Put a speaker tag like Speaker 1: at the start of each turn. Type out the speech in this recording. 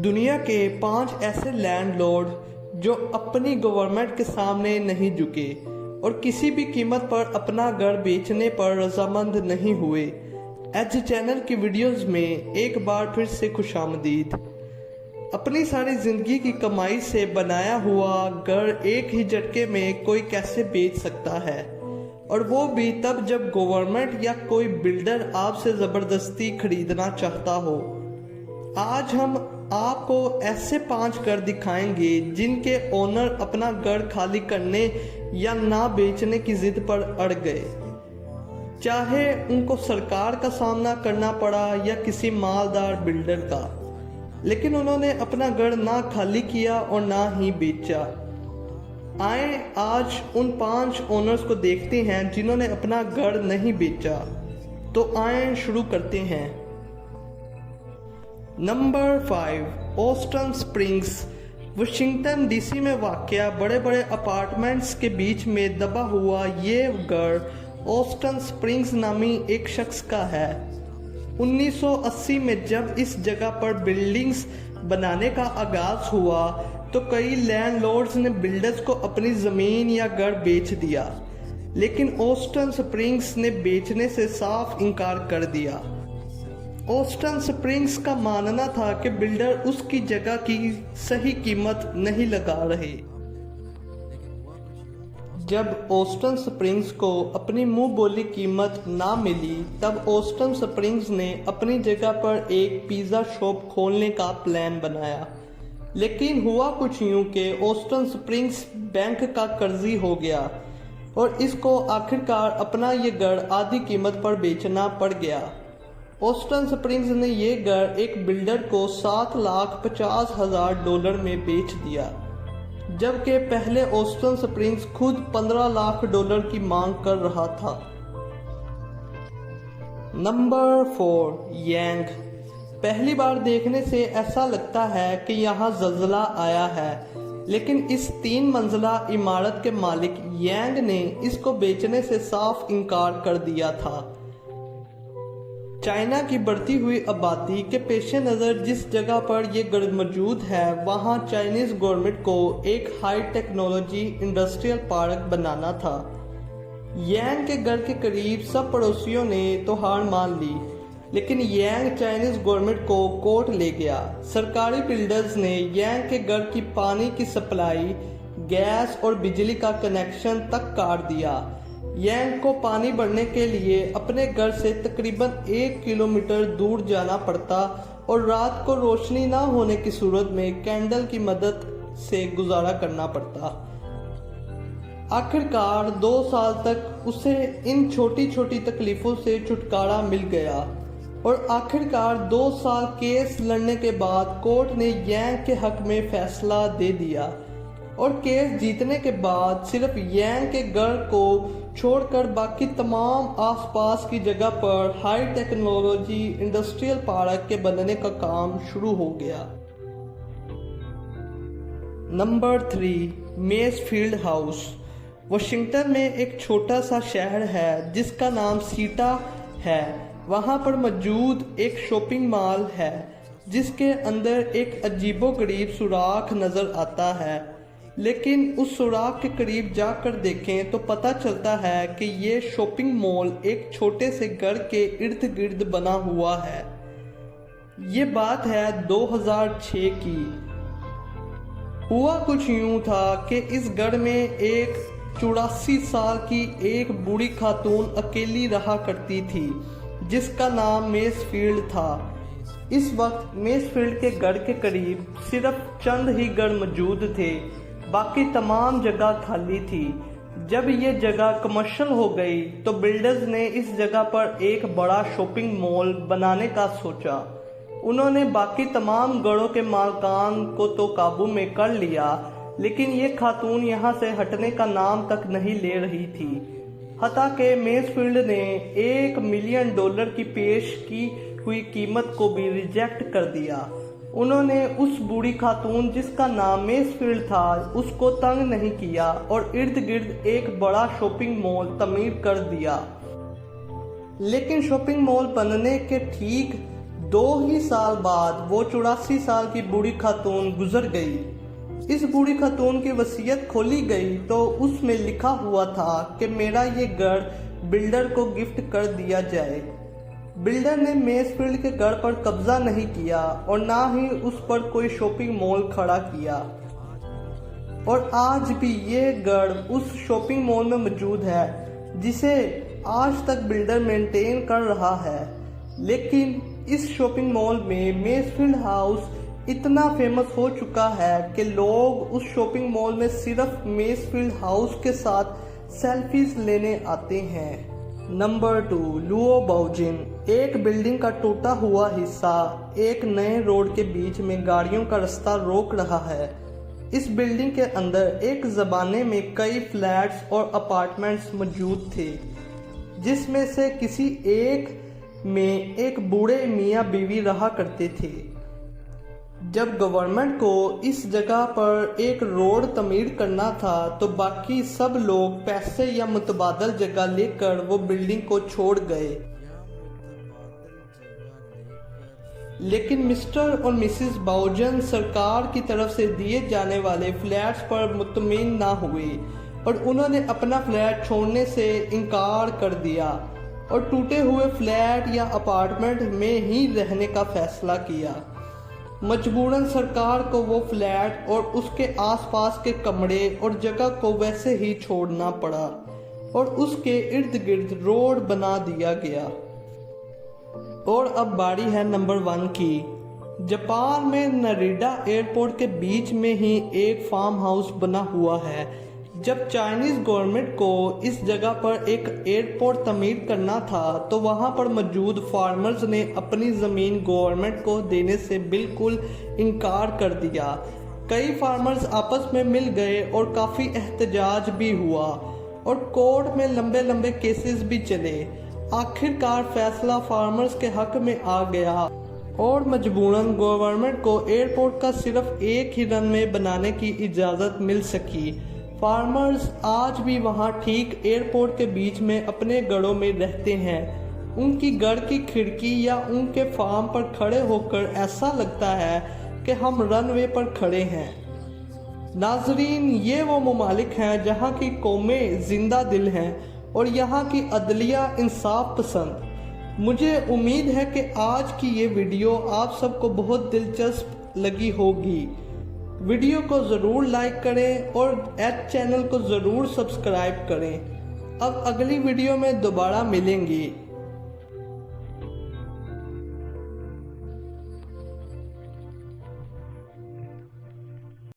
Speaker 1: दुनिया के 5 ऐसे लैंडलॉर्ड जो अपनी गवर्नमेंट के सामने नहीं झुके और किसी भी कीमत पर अपना घर बेचने पर रजामंद नहीं हुए। एज चैनल की वीडियोस में एक बार फिर से खुशामदीद। अपनी सारी जिंदगी की कमाई से बनाया हुआ घर एक ही झटके में कोई कैसे बेच सकता है, और वो भी तब जब गवर्नमेंट या कोई बिल्डर आपसे ज़बरदस्ती खरीदना चाहता हो। आज हम आपको ऐसे 5 घर दिखाएंगे जिनके ओनर अपना घर खाली करने या ना बेचने की जिद पर अड़ गए, चाहे उनको सरकार का सामना करना पड़ा या किसी मालदार बिल्डर का, लेकिन उन्होंने अपना घर ना खाली किया और ना ही बेचा। आए आज उन 5 ओनर्स को देखते हैं जिन्होंने अपना घर नहीं बेचा। तो आए शुरू करते हैं। Number 5, Austin Springs. Washington DC में वाक़या बड़े बड़े अपार्टमेंट्स के बीच में दबा हुआ ये घर ऑस्टन स्प्रिंग्स नामी एक शख्स का है। 1980 में जब इस जगह पर बिल्डिंग्स बनाने का आगाज हुआ तो कई लैंडलॉर्ड्स ने बिल्डर्स को अपनी ज़मीन या घर बेच दिया, लेकिन ऑस्टन स्प्रिंग्स ने बेचने से साफ इनकार कर दिया। ऑस्टन स्प्रिंग्स का मानना था कि बिल्डर उसकी जगह की सही कीमत नहीं लगा रहे। जब ऑस्टन स्प्रिंग्स को अपनी मुंह बोली कीमत ना मिली, तब ऑस्टन स्प्रिंग्स ने अपनी जगह पर एक पिज़्ज़ा शॉप खोलने का प्लान बनाया। लेकिन हुआ कुछ यूं कि ऑस्टन स्प्रिंग्स बैंक का कर्जी हो गया और इसको आखिरकार अपना ये घर आधी कीमत पर बेचना पड़ गया। ऑस्टन स्प्रिंग्स ने ये घर एक बिल्डर को $7,50,000 में बेच दिया, जबकि पहले ऑस्टन स्प्रिंग्स खुद $15 लाख की मांग कर रहा था। नंबर 4, यांग। पहली बार देखने से ऐसा लगता है कि यहाँ ज़ल्ज़ला आया है, लेकिन इस 3 मंजिला इमारत के मालिक यांग ने इसको बेचने से साफ इनकार कर दिया था। चाइना की बढ़ती हुई आबादी के पेश नज़र जिस जगह पर यह घर मौजूद है, वहाँ चाइनीज़ गवर्नमेंट को एक हाई टेक्नोलॉजी इंडस्ट्रियल पार्क बनाना था। यांग के घर के करीब सब पड़ोसियों ने तो हार मान ली, लेकिन यांग चाइनीज़ गवर्नमेंट को कोर्ट ले गया। सरकारी बिल्डर्स ने यांग के घर की पानी की सप्लाई, गैस और बिजली का कनेक्शन तक काट दिया। यांग को पानी भरने के लिए अपने घर से तकरीबन 1 किलोमीटर दूर जाना पड़ता और रात को रोशनी ना होने की सूरत में कैंडल की मदद से गुजारा करना पड़ता। आखिरकार 2 साल तक उसे इन छोटी छोटी तकलीफों से छुटकारा मिल गया और आखिरकार 2 साल केस लड़ने के बाद कोर्ट ने यांग के हक में फैसला दे दिया और केस जीतने के बाद सिर्फ यांग के घर को छोड़कर बाकी तमाम आसपास की जगह पर हाई टेक्नोलॉजी इंडस्ट्रियल पार्क के बनने का काम शुरू हो गया। Number 3, Masefield house. वाशिंगटन में एक छोटा सा शहर है जिसका नाम सीटा है। वहाँ पर मौजूद एक शॉपिंग मॉल है जिसके अंदर एक अजीबोगरीब सुराख नजर आता है, लेकिन उस सुराख के करीब जाकर देखें तो पता चलता है कि ये शॉपिंग मॉल एक छोटे से घर के इर्द गिर्द बना हुआ है। ये बात है 2006 की। हुआ कुछ यूं था कि इस घर में एक 84 साल की एक बूढ़ी खातून अकेली रहा करती थी जिसका नाम मेसफील्ड था। इस वक्त मेसफील्ड के घर के करीब सिर्फ चंद ही घर मौजूद थे, बाकी तमाम जगह खाली थी। जब ये जगह कमर्शियल हो गई तो बिल्डर्स ने इस जगह पर एक बड़ा शॉपिंग मॉल बनाने का सोचा। उन्होंने बाकी तमाम घरों के मालकान को तो काबू में कर लिया, लेकिन ये खातून यहाँ से हटने का नाम तक नहीं ले रही थी। हता के मेसफील्ड ने $1 मिलियन की पेश की हुई कीमत को भी रिजेक्ट कर दिया। उन्होंने उस बूढ़ी खातून जिसका नाम मेसफील्ड था उसको तंग नहीं किया और इर्द गिर्द एक बड़ा शॉपिंग मॉल तमीर कर दिया। लेकिन शॉपिंग मॉल बनने के ठीक 2 ही साल बाद वो 84 साल की बूढ़ी खातून गुजर गई। इस बूढ़ी खातून की वसीयत खोली गई तो उसमें लिखा हुआ था कि मेरा ये घर बिल्डर को गिफ्ट कर दिया जाए। बिल्डर ने मेसफील्ड के घर पर कब्जा नहीं किया और ना ही उस पर कोई शॉपिंग मॉल खड़ा किया, और आज भी ये घर उस शॉपिंग मॉल में मौजूद है जिसे आज तक बिल्डर मेंटेन कर रहा है। लेकिन इस शॉपिंग मॉल में मेसफील्ड हाउस इतना फेमस हो चुका है कि लोग उस शॉपिंग मॉल में सिर्फ मेसफील्ड हाउस के साथ सेल्फीज लेने आते हैं। Number 2, Luo Baojin. एक बिल्डिंग का टूटा हुआ हिस्सा एक नए रोड के बीच में गाड़ियों का रास्ता रोक रहा है। इस बिल्डिंग के अंदर एक ज़माने में कई फ्लैट्स और अपार्टमेंट्स मौजूद थे, जिसमें से किसी एक में एक बूढ़े मियाँ बीवी रहा करते थे। जब गवर्नमेंट को इस जगह पर एक रोड तमीर करना था तो बाकी सब लोग पैसे या मुतबादल जगह लेकर वो बिल्डिंग को छोड़ गए। लेकिन मिस्टर और मिसेस बाओजन सरकार की तरफ से दिए जाने वाले फ्लैट्स पर मुतमिन ना हुए और उन्होंने अपना फ्लैट छोड़ने से इनकार कर दिया और टूटे हुए फ्लैट या अपार्टमेंट में ही रहने का फैसला किया। मजबूरन सरकार को वो फ्लैट और उसके आसपास के कमरे और जगह को वैसे ही छोड़ना पड़ा और उसके इर्द गिर्द रोड बना दिया गया। और अब बारी है नंबर 1 की। जापान में नरिडा एयरपोर्ट के बीच में ही एक फार्म हाउस बना हुआ है। जब चाइनीज गवर्नमेंट को इस जगह पर एक एयरपोर्ट तमीर करना था तो वहां पर मौजूद फार्मर्स ने अपनी ज़मीन गवर्नमेंट को देने से बिल्कुल इनकार कर दिया। कई फार्मर्स आपस में मिल गए और काफ़ी एहतजाज भी हुआ और कोर्ट में लंबे लंबे केसेस भी चले। आखिरकार फैसला फार्मर्स के हक में आ गया और मजबूरन गवर्नमेंट को एयरपोर्ट का सिर्फ एक ही रन में बनाने की इजाज़त मिल सकी। फार्मर्स आज भी वहाँ ठीक एयरपोर्ट के बीच में अपने घरों में रहते हैं। उनकी घर की खिड़की या उनके फार्म पर खड़े होकर ऐसा लगता है कि हम रनवे पर खड़े हैं। नाजरीन, ये वो ममालिक हैं जहाँ की कौमें जिंदा दिल हैं और यहाँ की अदलिया इंसाफ पसंद। मुझे उम्मीद है कि आज की ये वीडियो आप सबको बहुत दिलचस्प लगी होगी। वीडियो को ज़रूर लाइक करें और चैनल को ज़रूर सब्सक्राइब करें। अब अगली वीडियो में दोबारा मिलेंगे।